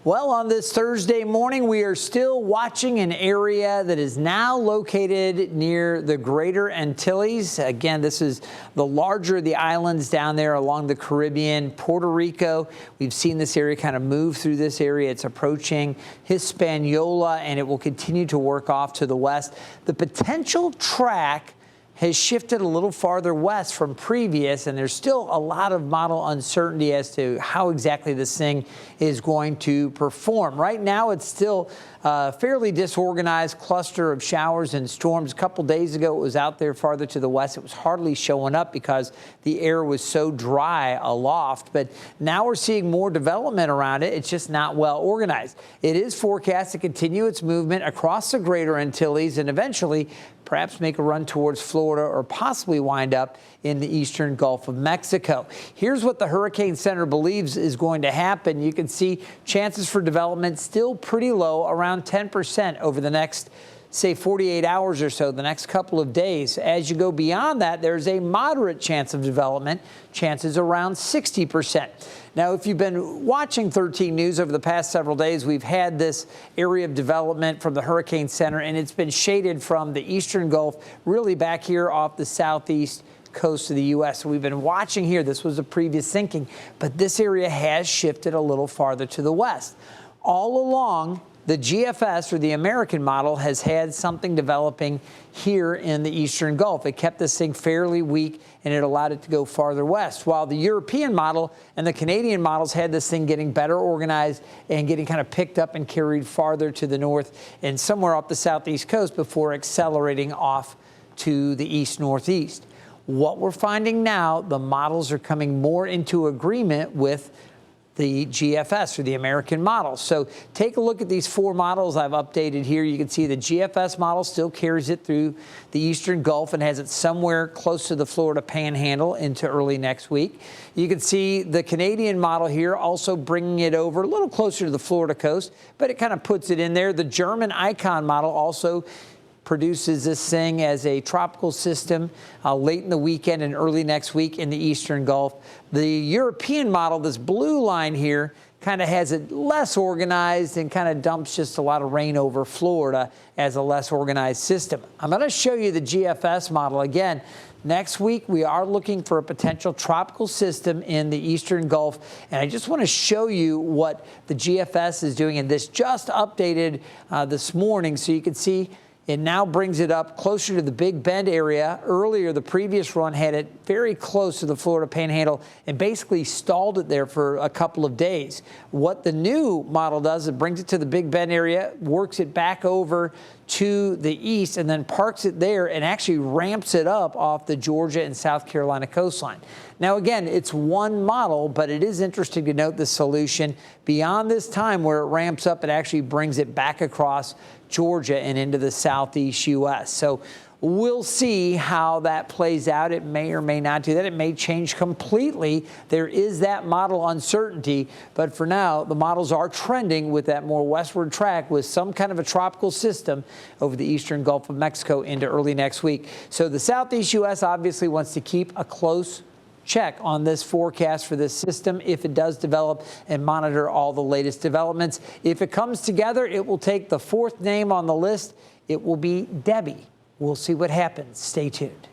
Well, on this Thursday morning, we are still watching an area that is now located near the Greater Antilles. Again, this is the larger of the islands down there along the Caribbean, Puerto Rico. We've seen this area kind of move through this area. It's approaching Hispaniola, and it will continue to work off to the west. The potential track has shifted a little farther west from previous, and there's still a lot of model uncertainty as to how exactly this thing is going to perform. Right now, it's still a fairly disorganized cluster of showers and storms. A couple days ago, it was out there farther to the west. It was hardly showing up because the air was so dry aloft, but now we're seeing more development around it. It's just not well organized. It is forecast to continue its movement across the Greater Antilles and eventually perhaps make a run towards Florida or possibly wind up in the eastern Gulf of Mexico. Here's what the Hurricane Center believes is going to happen. You can see chances for development still pretty low, around 10% over the next, say, 48 hours or so, the next couple of days. As you go beyond that, there's a moderate chance of development, chances around 60%. Now, if you've been watching 13 News over the past several days, we've had this area of development from the Hurricane Center, and it's been shaded from the eastern Gulf, really back here off the southeast coast of the U.S. So we've been watching here. This was a previous thinking, but this area has shifted a little farther to the west. All along, the GFS, or the American model, has had something developing here in the eastern Gulf. It kept this thing fairly weak, and it allowed it to go farther west, while the European model and the Canadian models had this thing getting better organized and getting kind of picked up and carried farther to the north and somewhere off the southeast coast before accelerating off to the east-northeast. What we're finding now, the models are coming more into agreement with the GFS, or the American model. So take a look at these four models I've updated here. You can see the GFS model still carries it through the eastern Gulf and has it somewhere close to the Florida Panhandle into early next week. You can see the Canadian model here also bringing it over a little closer to the Florida coast, but it kind of puts it in there. The German Icon model also produces this thing as a tropical system late in the weekend and early next week in the eastern Gulf. The European model, this blue line here, kind of has it less organized and kind of dumps just a lot of rain over Florida as a less organized system. I'm going to show you the GFS model again. Next week, we are looking for a potential tropical system in the eastern Gulf, and I just want to show you what the GFS is doing, and this just updated this morning, so you can see it now brings it up closer to the Big Bend area. Earlier, the previous run had it very close to the Florida Panhandle and basically stalled it there for a couple of days. What the new model does, it brings it to the Big Bend area, works it back over to the east, and then parks it there and actually ramps it up off the Georgia and South Carolina coastline. Now, again, it's one model, but it is interesting to note the solution. Beyond this time where it ramps up, it actually brings it back across Georgia and into the southeast U.S. So we'll see how that plays out. It may or may not do that. It may change completely. There is that model uncertainty, but for now, the models are trending with that more westward track with some kind of a tropical system over the eastern Gulf of Mexico into early next week. So the southeast U.S. obviously wants to keep a close check on this forecast for this system if it does develop and monitor all the latest developments. If it comes together, it will take the fourth name on the list. It will be Debbie. We'll see what happens. Stay tuned.